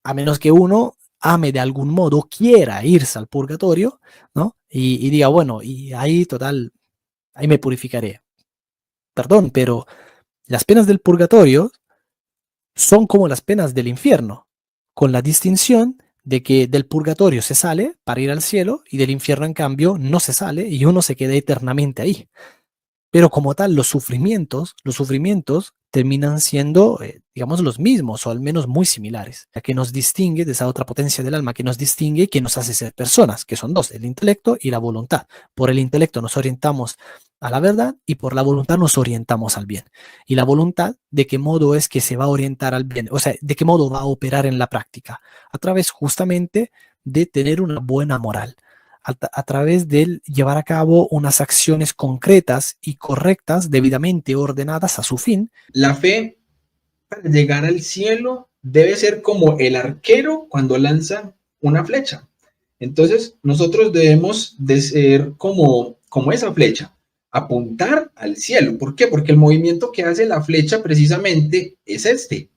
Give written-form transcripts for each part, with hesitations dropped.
a menos que uno ame de algún modo, quiera irse al purgatorio, ¿no? Y diga, bueno, y ahí total, ahí me purificaré. Perdón, pero las penas del purgatorio son como las penas del infierno, con la distinción de que del purgatorio se sale para ir al cielo y del infierno en cambio no se sale y uno se queda eternamente ahí. Pero como tal, los sufrimientos terminan siendo, digamos, los mismos o al menos muy similares, la que nos distingue de esa otra potencia del alma, que nos distingue y que nos hace ser personas, que son dos, el intelecto y la voluntad. Por el intelecto nos orientamos a la verdad y por la voluntad nos orientamos al bien. Y la voluntad, ¿de qué modo es que se va a orientar al bien? O sea, ¿de qué modo va a operar en la práctica? A través justamente de tener una buena moral a través de llevar a cabo unas acciones concretas y correctas, debidamente ordenadas a su fin. La fe para llegar al cielo debe ser como el arquero cuando lanza una flecha. Entonces, nosotros debemos de ser como esa flecha, apuntar al cielo. ¿Por qué? Porque el movimiento que hace la flecha precisamente es este,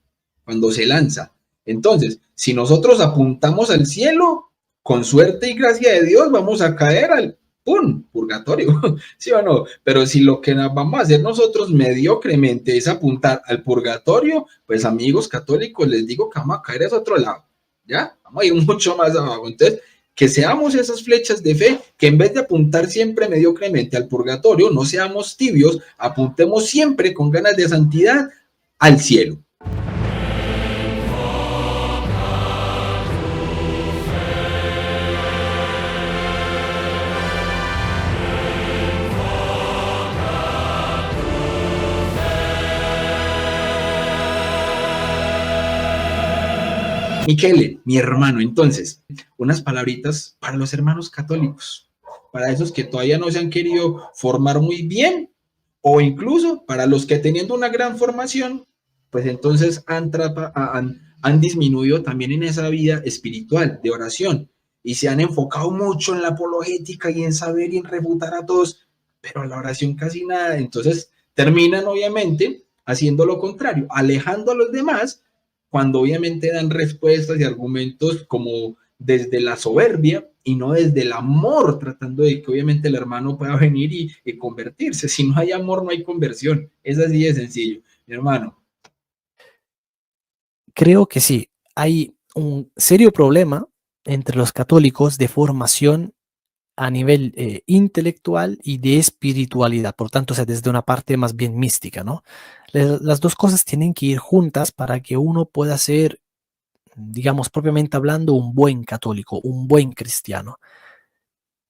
cuando se lanza. Entonces, si nosotros apuntamos al cielo, con suerte y gracia de Dios, vamos a caer al ¡pum! Purgatorio, ¿sí o no? Pero si lo que vamos a hacer nosotros mediocremente es apuntar al purgatorio, pues amigos católicos, les digo que vamos a caer a otro lado, ¿ya? Vamos a ir mucho más abajo. Entonces, que seamos esas flechas de fe, que en vez de apuntar siempre mediocremente al purgatorio, no seamos tibios, apuntemos siempre con ganas de santidad al cielo. Michele, mi hermano, entonces, unas palabritas para los hermanos católicos, para esos que todavía no se han querido formar muy bien, o incluso para los que teniendo una gran formación, pues entonces han disminuido también en esa vida espiritual, de oración, y se han enfocado mucho en la apologética y en saber y en refutar a todos, pero a la oración casi nada. Entonces terminan obviamente haciendo lo contrario, alejando a los demás cuando obviamente dan respuestas y argumentos como desde la soberbia y no desde el amor, tratando de que obviamente el hermano pueda venir y convertirse. Si no hay amor, no hay conversión. Es así de sencillo, mi hermano. Creo que sí, hay un serio problema entre los católicos de formación a nivel intelectual y de espiritualidad, por tanto, o sea, desde una parte más bien mística, ¿no? Las dos cosas tienen que ir juntas para que uno pueda ser, digamos, propiamente hablando, un buen católico, un buen cristiano.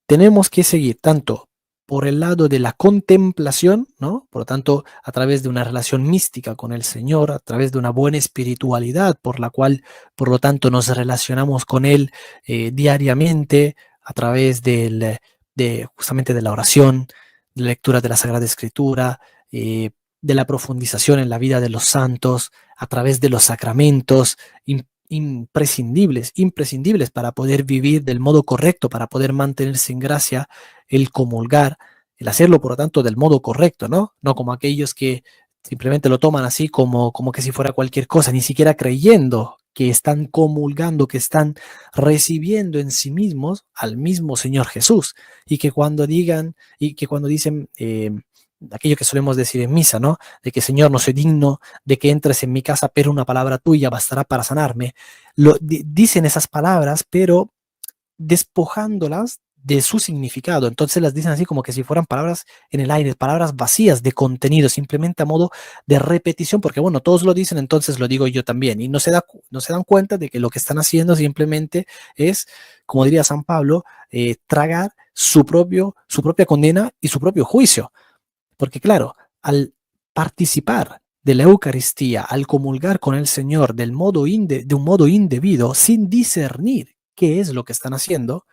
Tenemos que seguir tanto por el lado de la contemplación, ¿no? Por lo tanto, a través de una relación mística con el Señor, a través de una buena espiritualidad por la cual, por lo tanto, nos relacionamos con Él diariamente, a través de justamente de la oración, de la lectura de la Sagrada Escritura, de la profundización en la vida de los santos, a través de los sacramentos, imprescindibles para poder vivir del modo correcto, para poder mantenerse en gracia, el comulgar, el hacerlo, por lo tanto, del modo correcto, ¿no? No como aquellos que simplemente lo toman así como que si fuera cualquier cosa, ni siquiera creyendo que están comulgando, que están recibiendo en sí mismos al mismo Señor Jesús, y que cuando digan, y que cuando dicen aquello que solemos decir en misa, ¿no? De que Señor, no soy digno de que entres en mi casa, pero una palabra tuya bastará para sanarme. Dicen esas palabras, pero despojándolas de su significado. Entonces las dicen así como que si fueran palabras en el aire, palabras vacías de contenido, simplemente a modo de repetición, porque bueno, todos lo dicen, entonces lo digo yo también. Y no se dan cuenta de que lo que están haciendo simplemente es, como diría San Pablo, tragar su propia condena y su propio juicio. Porque claro, al participar de la Eucaristía, al comulgar con el Señor de un modo indebido, sin discernir qué es lo que están haciendo,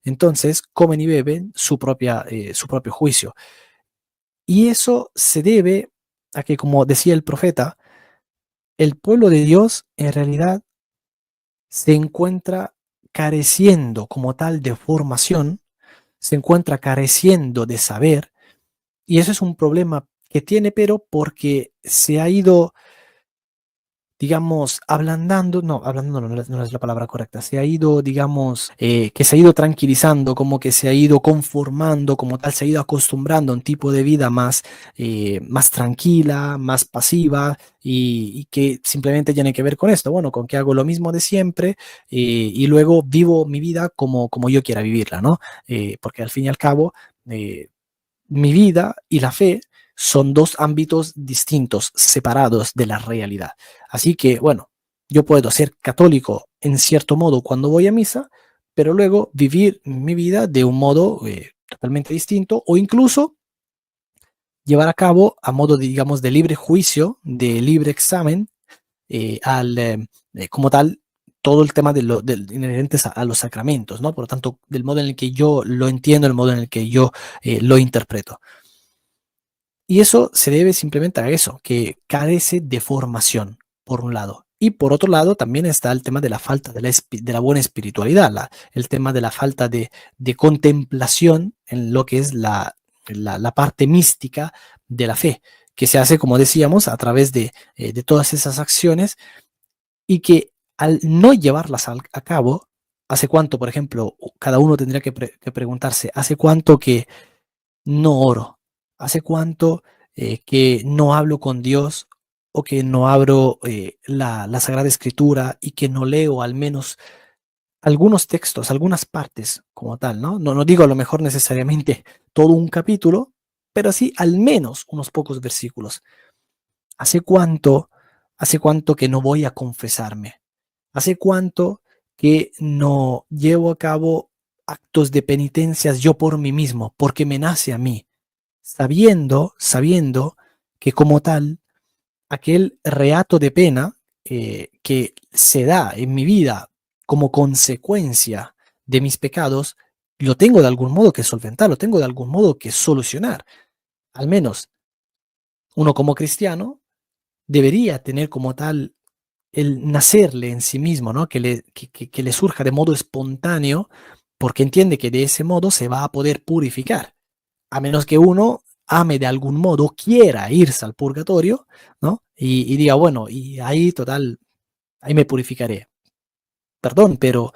entonces comen y beben su propio juicio. Y eso se debe a que, como decía el profeta, el pueblo de Dios en realidad se encuentra careciendo como tal de formación, se encuentra careciendo de saber, y eso es un problema que tiene, pero porque se ha ido digamos, ablandando, no, ablandando no es la palabra correcta, se ha ido, digamos, que se ha ido tranquilizando, como que se ha ido conformando, como tal, se ha ido acostumbrando a un tipo de vida más tranquila, más pasiva y que simplemente tiene que ver con esto, bueno, con que hago lo mismo de siempre y luego vivo mi vida como yo quiera vivirla, ¿no? Porque al fin y al cabo, mi vida y la fe son dos ámbitos distintos, separados de la realidad. Así que, bueno, yo puedo ser católico en cierto modo cuando voy a misa, pero luego vivir mi vida de un modo totalmente distinto o incluso llevar a cabo a modo, digamos, de libre juicio, de libre examen, como tal, todo el tema inherentes a los sacramentos, ¿no? Por lo tanto, del modo en el que yo lo entiendo, el modo en el que yo lo interpreto. Y eso se debe simplemente a eso, que carece de formación, por un lado. Y por otro lado, también está el tema de la falta de la buena espiritualidad, el tema de la falta de contemplación en lo que es la parte mística de la fe, que se hace, como decíamos, a través de todas esas acciones y que al no llevarlas a cabo, ¿hace cuánto, por ejemplo, cada uno tendría que preguntarse, ¿hace cuánto que no oro? ¿Hace cuánto que no hablo con Dios o que no abro la Sagrada Escritura y que no leo al menos algunos textos, algunas partes como tal, ¿no? No digo a lo mejor necesariamente todo un capítulo, pero sí al menos unos pocos versículos. ¿Hace cuánto, hace cuánto que no voy a confesarme? ¿Hace cuánto que no llevo a cabo actos de penitencias yo por mí mismo, porque me nace a mí? Sabiendo que como tal, aquel reato de pena que se da en mi vida como consecuencia de mis pecados, lo tengo de algún modo que solventar, lo tengo de algún modo que solucionar. Al menos uno como cristiano debería tener como tal el nacerle en sí mismo, ¿no? Que le surja de modo espontáneo, porque entiende que de ese modo se va a poder purificar. A menos que uno ame de algún modo, quiera irse al purgatorio, ¿no? Y diga, bueno, y ahí total, ahí me purificaré. Perdón, pero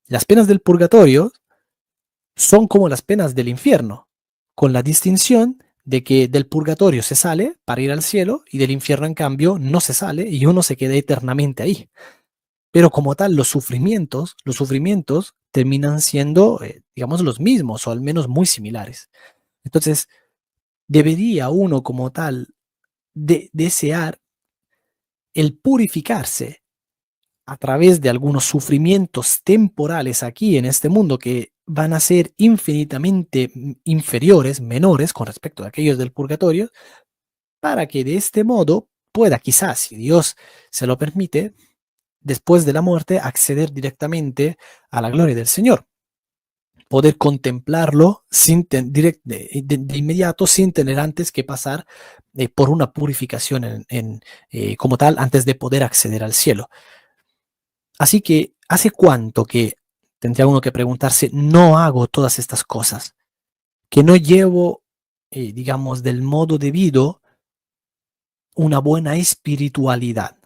las penas del purgatorio son como las penas del infierno, con la distinción de que del purgatorio se sale para ir al cielo y del infierno en cambio no se sale y uno se queda eternamente ahí. Pero como tal, los sufrimientos terminan siendo, digamos, los mismos o al menos muy similares. Entonces, debería uno como tal desear el purificarse a través de algunos sufrimientos temporales aquí en este mundo que van a ser infinitamente inferiores, menores con respecto a aquellos del purgatorio, para que de este modo pueda quizás, si Dios se lo permite, después de la muerte, acceder directamente a la gloria del Señor. Poder contemplarlo de inmediato sin tener antes que pasar por una purificación como tal antes de poder acceder al cielo. Así que, ¿hace cuánto que tendría uno que preguntarse, no hago todas estas cosas? Que no llevo, digamos, del modo debido una buena espiritualidad.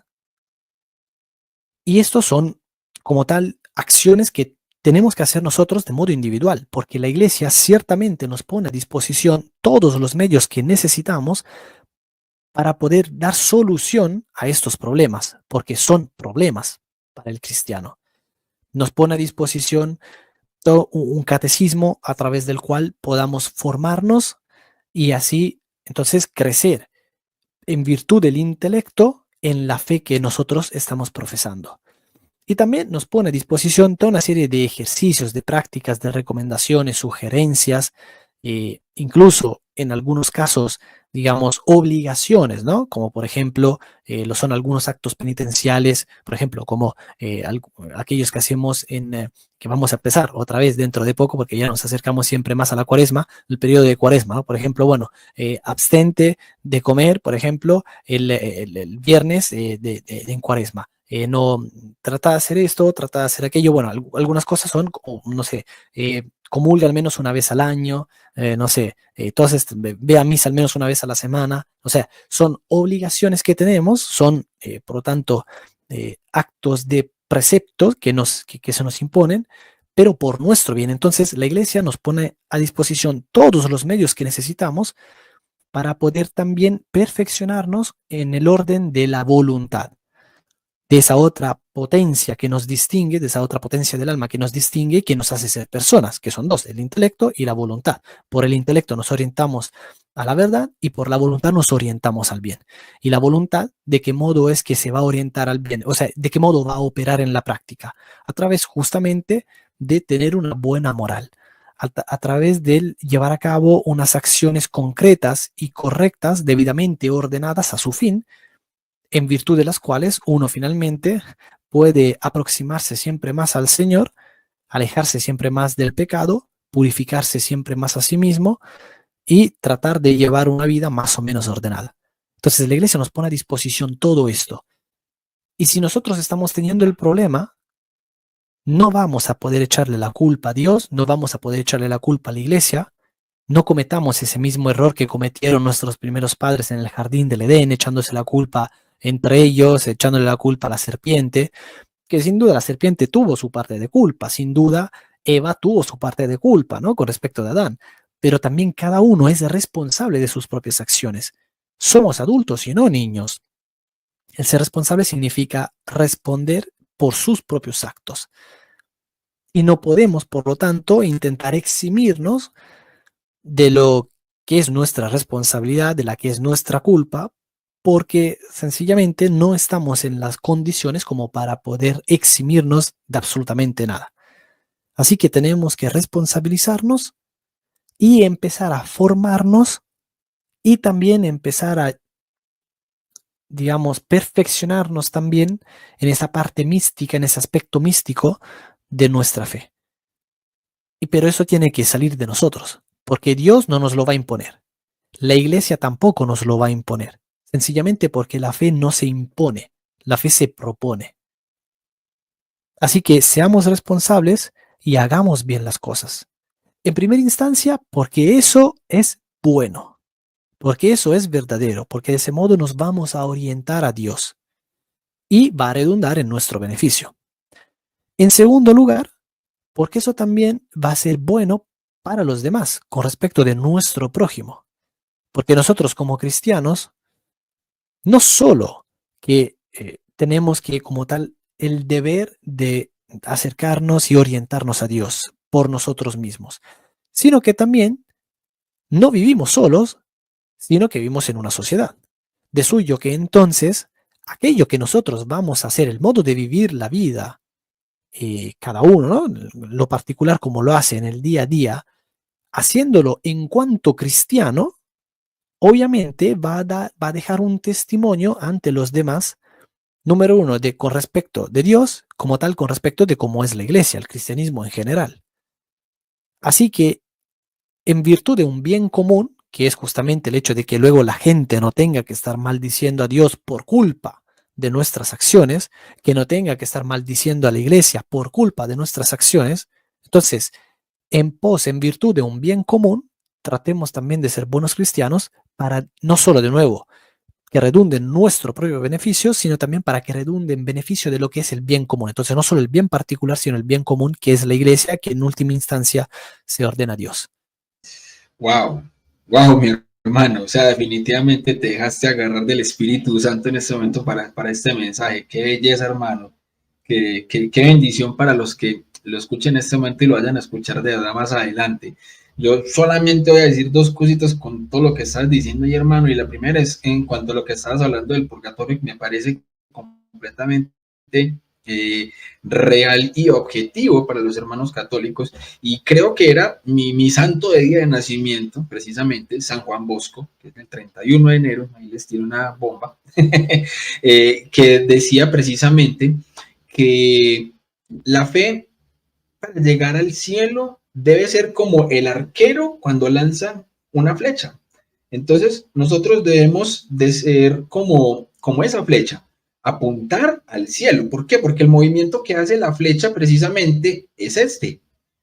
Y estos son, como tal, acciones que tenemos que hacer nosotros de modo individual, porque la Iglesia ciertamente nos pone a disposición todos los medios que necesitamos para poder dar solución a estos problemas, porque son problemas para el cristiano. Nos pone a disposición todo un catecismo a través del cual podamos formarnos y así entonces crecer en virtud del intelecto en la fe que nosotros estamos profesando. Y también nos pone a disposición toda una serie de ejercicios, de prácticas, de recomendaciones, sugerencias, incluso en algunos casos, digamos, obligaciones, ¿no? Como por ejemplo, lo son algunos actos penitenciales, por ejemplo, como aquellos que hacemos que vamos a empezar otra vez dentro de poco, porque ya nos acercamos siempre más a la cuaresma, el periodo de cuaresma, ¿no? Por ejemplo, bueno, abstente de comer, por ejemplo, el viernes en cuaresma. no, trata de hacer esto, trata de hacer aquello. Bueno, algunas cosas son, no sé, comulga al menos una vez al año, no sé, entonces ve a misa al menos una vez a la semana. O sea, son obligaciones que tenemos, son, por lo tanto, actos de preceptos que se nos imponen, pero por nuestro bien. Entonces, la iglesia nos pone a disposición todos los medios que necesitamos para poder también perfeccionarnos en el orden de la voluntad, de esa otra potencia que nos distingue, de esa otra potencia del alma que nos distingue y que nos hace ser personas, que son dos, el intelecto y la voluntad. Por el intelecto nos orientamos a la verdad y por la voluntad nos orientamos al bien. Y la voluntad, ¿de qué modo es que se va a orientar al bien? O sea, ¿de qué modo va a operar en la práctica? A través justamente de tener una buena moral, a través de llevar a cabo unas acciones concretas y correctas, debidamente ordenadas a su fin, en virtud de las cuales uno finalmente puede aproximarse siempre más al Señor, alejarse siempre más del pecado, purificarse siempre más a sí mismo y tratar de llevar una vida más o menos ordenada. Entonces la iglesia nos pone a disposición todo esto. Y si nosotros estamos teniendo el problema, no vamos a poder echarle la culpa a Dios, no vamos a poder echarle la culpa a la iglesia. No cometamos ese mismo error que cometieron nuestros primeros padres en el jardín del Edén, echándose la culpa entre ellos, echándole la culpa a la serpiente, que sin duda la serpiente tuvo su parte de culpa, sin duda Eva tuvo su parte de culpa, ¿no? Con respecto de Adán, pero también cada uno es responsable de sus propias acciones. Somos adultos y no niños. El ser responsable significa responder por sus propios actos. Y no podemos, por lo tanto, intentar eximirnos de lo que es nuestra responsabilidad, de la que es nuestra culpa, porque sencillamente no estamos en las condiciones como para poder eximirnos de absolutamente nada. Así que tenemos que responsabilizarnos y empezar a formarnos y también empezar a, digamos, perfeccionarnos también en esa parte mística, en ese aspecto místico de nuestra fe. Pero eso tiene que salir de nosotros, porque Dios no nos lo va a imponer. La iglesia tampoco nos lo va a imponer, sencillamente porque la fe no se impone, la fe se propone. Así que seamos responsables y hagamos bien las cosas. En primera instancia, porque eso es bueno, porque eso es verdadero, porque de ese modo nos vamos a orientar a Dios y va a redundar en nuestro beneficio. En segundo lugar, porque eso también va a ser bueno para los demás con respecto de nuestro prójimo. Porque nosotros como cristianos, no solo que tenemos que como tal el deber de acercarnos y orientarnos a Dios por nosotros mismos, sino que también no vivimos solos, sino que vivimos en una sociedad. De suyo que entonces aquello que nosotros vamos a hacer, el modo de vivir la vida, cada uno, ¿no? Lo particular como lo hace en el día a día, haciéndolo en cuanto cristiano, obviamente va a dejar un testimonio ante los demás, número uno, con respecto de Dios, como tal, con respecto de cómo es la iglesia, el cristianismo en general. Así que, en virtud de un bien común, que es justamente el hecho de que luego la gente no tenga que estar maldiciendo a Dios por culpa de nuestras acciones, que no tenga que estar maldiciendo a la iglesia por culpa de nuestras acciones, entonces, en virtud de un bien común, tratemos también de ser buenos cristianos para no solo de nuevo que redunde en nuestro propio beneficio, sino también para que redunde en beneficio de lo que es el bien común. Entonces, no solo el bien particular, sino el bien común, que es la iglesia, que en última instancia se ordena a Dios. Wow, wow, mi hermano. O sea, definitivamente te dejaste agarrar del Espíritu Santo en este momento para este mensaje. Qué belleza, hermano. Qué bendición para los que lo escuchen en este momento y lo vayan a escuchar de verdad más adelante. Yo solamente voy a decir dos cositas con todo lo que estás diciendo ahí, hermano. Y la primera es en cuanto a lo que estabas hablando del purgatorio, que me parece completamente real y objetivo para los hermanos católicos. Y creo que era mi santo de día de nacimiento, precisamente, San Juan Bosco, que es el 31 de enero, ahí les tiro una bomba, que decía precisamente que la fe para llegar al cielo debe ser como el arquero cuando lanza una flecha. Entonces, nosotros debemos de ser como esa flecha. apuntar al cielo. ¿Por qué? Porque el movimiento que hace la flecha precisamente es este,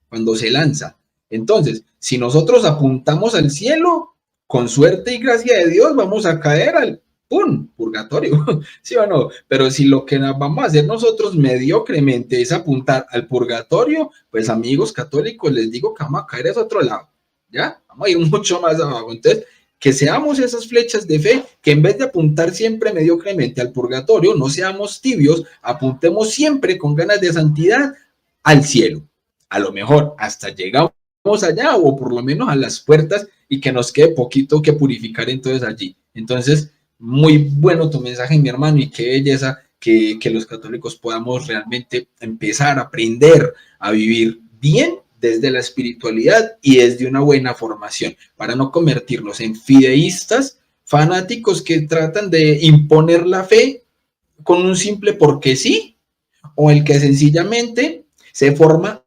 cuando se lanza. Entonces, si nosotros apuntamos al cielo, con suerte y gracia de Dios, vamos a caer al ¡pum! Purgatorio, ¿sí o no? Pero si lo que vamos a hacer nosotros mediocremente es apuntar al purgatorio, pues amigos católicos, les digo que vamos a caer a otro lado, ¿ya? Vamos a ir mucho más abajo. Entonces, que seamos esas flechas de fe, que en vez de apuntar siempre mediocremente al purgatorio, no seamos tibios, apuntemos siempre con ganas de santidad al cielo. A lo mejor hasta llegamos allá o por lo menos a las puertas y que nos quede poquito que purificar entonces allí. Entonces, muy bueno tu mensaje, mi hermano, y qué belleza que los católicos podamos realmente empezar a aprender a vivir bien desde la espiritualidad y desde una buena formación, para no convertirnos en fideístas, fanáticos que tratan de imponer la fe con un simple porque sí, o el que sencillamente se forma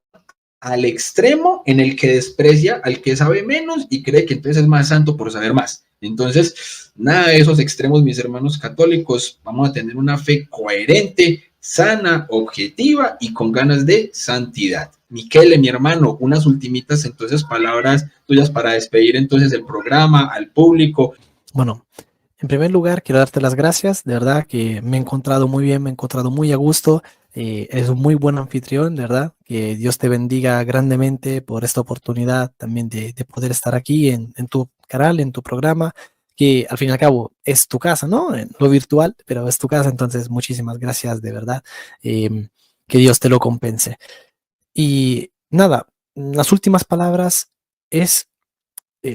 al extremo en el que desprecia al que sabe menos y cree que entonces es más santo por saber más. Entonces, nada de esos extremos, mis hermanos católicos. Vamos a tener una fe coherente, sana, objetiva y con ganas de santidad. Miquele, mi hermano, unas ultimitas entonces palabras tuyas para despedir entonces el programa al público. Bueno, en primer lugar, quiero darte las gracias. De verdad que me he encontrado muy bien, me he encontrado muy a gusto. Eres un muy buen anfitrión, de verdad. Que Dios te bendiga grandemente por esta oportunidad también de poder estar aquí en tu canal, en tu programa, que al fin y al cabo es tu casa, ¿no? En lo virtual, pero es tu casa. Entonces, muchísimas gracias, de verdad. Que Dios te lo compense. Y nada, las últimas palabras es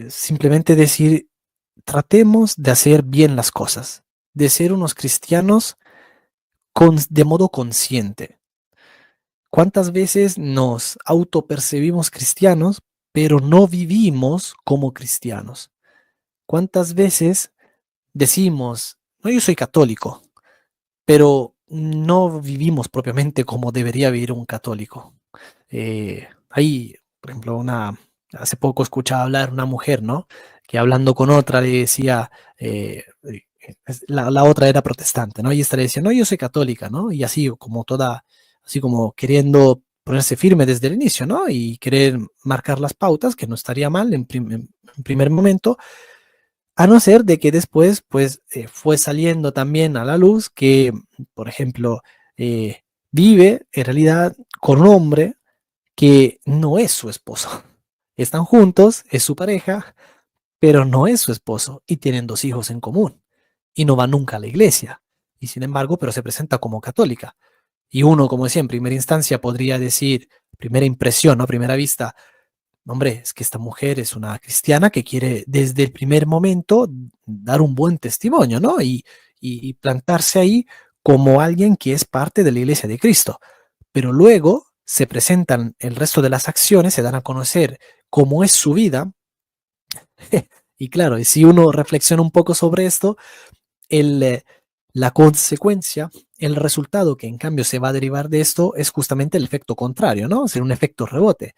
simplemente decir, tratemos de hacer bien las cosas, de ser unos cristianos de modo consciente. ¿Cuántas veces nos autopercibimos cristianos, pero no vivimos como cristianos? ¿Cuántas veces decimos, no, yo soy católico, pero no vivimos propiamente como debería vivir un católico? Hay, por ejemplo, hace poco escuchaba hablar una mujer, ¿no? Que hablando con otra le decía, la otra era protestante, ¿no? Y esta le decía, no, yo soy católica, ¿no? Y así como toda, así como queriendo ponerse firme desde el inicio, ¿no? Y querer marcar las pautas, que no estaría mal en primer momento, a no ser de que después, pues, fue saliendo también a la luz que, por ejemplo, vive en realidad con un hombre que no es su esposo. Están juntos, es su pareja, pero no es su esposo y tienen 2 hijos en común y no va nunca a la iglesia. Y sin embargo, pero se presenta como católica. Y uno, como decía, en primera instancia podría decir, primera impresión, ¿no? Primera vista, hombre, es que esta mujer es una cristiana que quiere desde el primer momento dar un buen testimonio, ¿no? Y plantarse ahí como alguien que es parte de la iglesia de Cristo. Pero luego se presentan el resto de las acciones, se dan a conocer cómo es su vida. Y claro, y si uno reflexiona un poco sobre esto, el, la consecuencia, el resultado que en cambio se va a derivar de esto es justamente el efecto contrario, ¿no? Es un efecto rebote.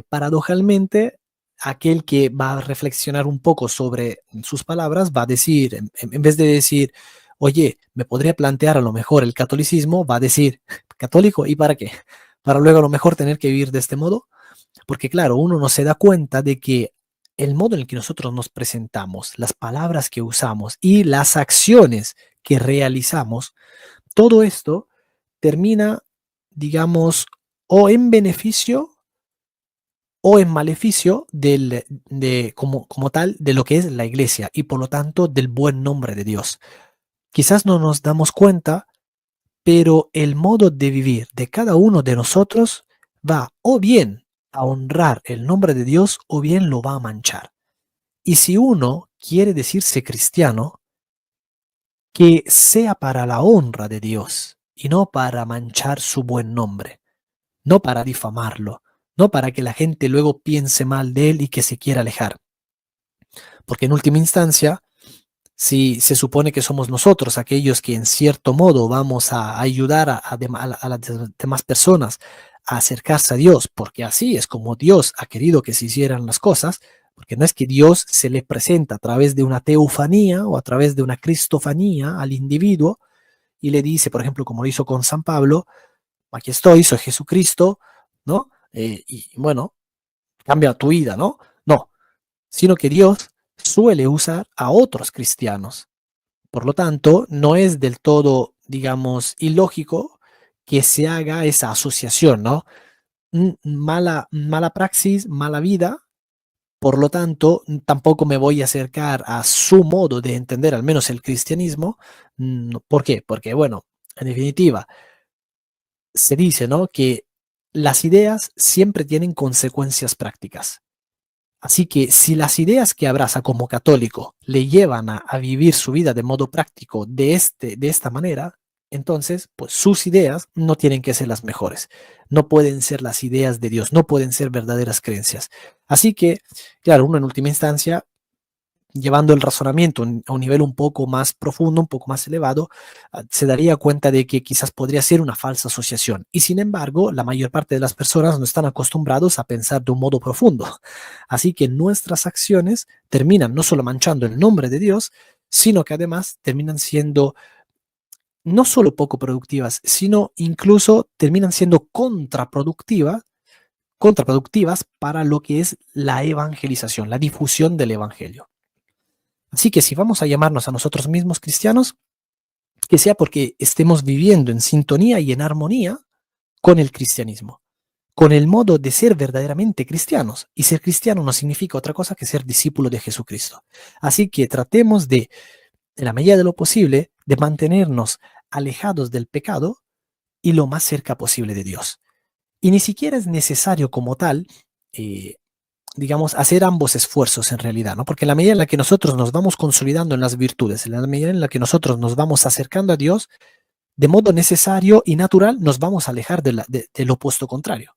Paradojalmente, aquel que va a reflexionar un poco sobre sus palabras va a decir, en vez de decir, oye, me podría plantear a lo mejor el catolicismo, va a decir, católico, ¿y para qué? Para luego a lo mejor tener que vivir de este modo, porque claro, uno no se da cuenta de que el modo en el que nosotros nos presentamos, las palabras que usamos y las acciones que realizamos, todo esto termina, digamos, o en beneficio o en maleficio como tal de lo que es la iglesia y por lo tanto del buen nombre de Dios. Quizás no nos damos cuenta, pero el modo de vivir de cada uno de nosotros va o bien a honrar el nombre de Dios o bien lo va a manchar. Y si uno quiere decirse cristiano, que sea para la honra de Dios y no para manchar su buen nombre, no para difamarlo, no para que la gente luego piense mal de él y que se quiera alejar. Porque en última instancia, si se supone que somos nosotros aquellos que en cierto modo vamos a ayudar a las demás personas a acercarse a Dios, porque así es como Dios ha querido que se hicieran las cosas, porque no es que Dios se le presenta a través de una teofanía o a través de una cristofanía al individuo y le dice, por ejemplo, como lo hizo con San Pablo, aquí estoy, soy Jesucristo, ¿no? Y bueno, cambia tu vida, ¿no? No, sino que Dios suele usar a otros cristianos. Por lo tanto, no es del todo, digamos, ilógico que se haga esa asociación, ¿no? Mala praxis, mala vida. Por lo tanto, tampoco me voy a acercar a su modo de entender al menos el cristianismo. ¿Por qué? Porque, bueno, en definitiva, se dice, ¿no?, que las ideas siempre tienen consecuencias prácticas. Así que si las ideas que abraza como católico le llevan a vivir su vida de modo práctico de esta manera, entonces, pues sus ideas no tienen que ser las mejores. No pueden ser las ideas de Dios, no pueden ser verdaderas creencias. Así que, claro, uno en última instancia, llevando el razonamiento a un nivel un poco más profundo, un poco más elevado, se daría cuenta de que quizás podría ser una falsa asociación. Y sin embargo, la mayor parte de las personas no están acostumbrados a pensar de un modo profundo. Así que nuestras acciones terminan no solo manchando el nombre de Dios, sino que además terminan siendo no solo poco productivas, sino incluso terminan siendo contraproductivas para lo que es la evangelización, la difusión del evangelio. Así que si vamos a llamarnos a nosotros mismos cristianos, que sea porque estemos viviendo en sintonía y en armonía con el cristianismo, con el modo de ser verdaderamente cristianos. Y ser cristiano no significa otra cosa que ser discípulo de Jesucristo. Así que tratemos de, en la medida de lo posible, de mantenernos alejados del pecado y lo más cerca posible de Dios. Y ni siquiera es necesario como tal, digamos, hacer ambos esfuerzos en realidad, ¿no? Porque en la medida en la que nosotros nos vamos consolidando en las virtudes, en la medida en la que nosotros nos vamos acercando a Dios, de modo necesario y natural nos vamos a alejar del opuesto contrario.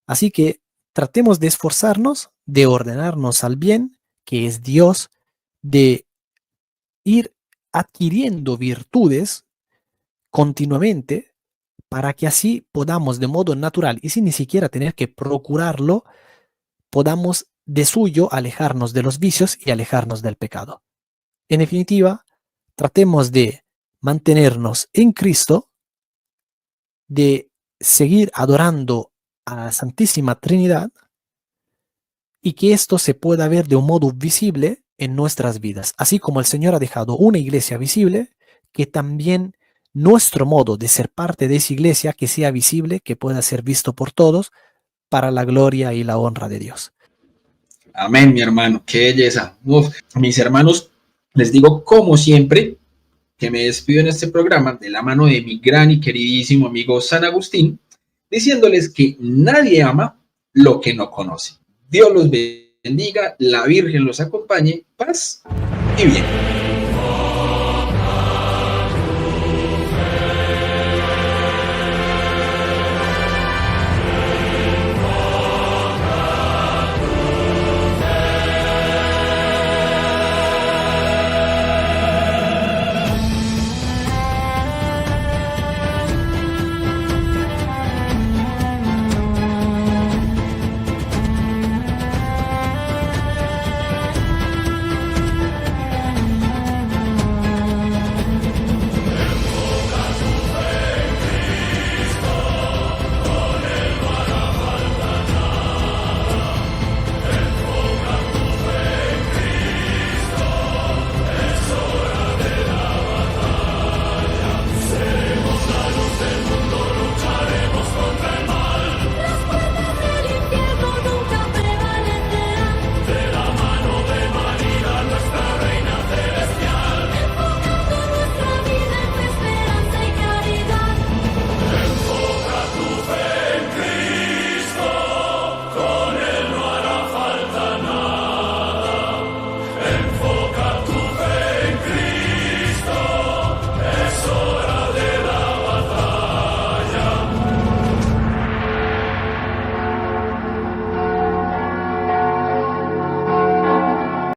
Así que tratemos de esforzarnos, de ordenarnos al bien, que es Dios, de ir adquiriendo virtudes continuamente para que así podamos de modo natural y sin ni siquiera tener que procurarlo, podamos de suyo alejarnos de los vicios y alejarnos del pecado. En definitiva, tratemos de mantenernos en Cristo, de seguir adorando a la Santísima Trinidad y que esto se pueda ver de un modo visible en nuestras vidas. Así como el Señor ha dejado una iglesia visible, que también nuestro modo de ser parte de esa iglesia, que sea visible, que pueda ser visto por todos, para la gloria y la honra de Dios. Amén, mi hermano, qué belleza. Uf, mis hermanos, les digo como siempre que me despido en este programa de la mano de mi gran y queridísimo amigo San Agustín, diciéndoles que nadie ama lo que no conoce. Dios los bendiga, la Virgen los acompañe, paz y bien.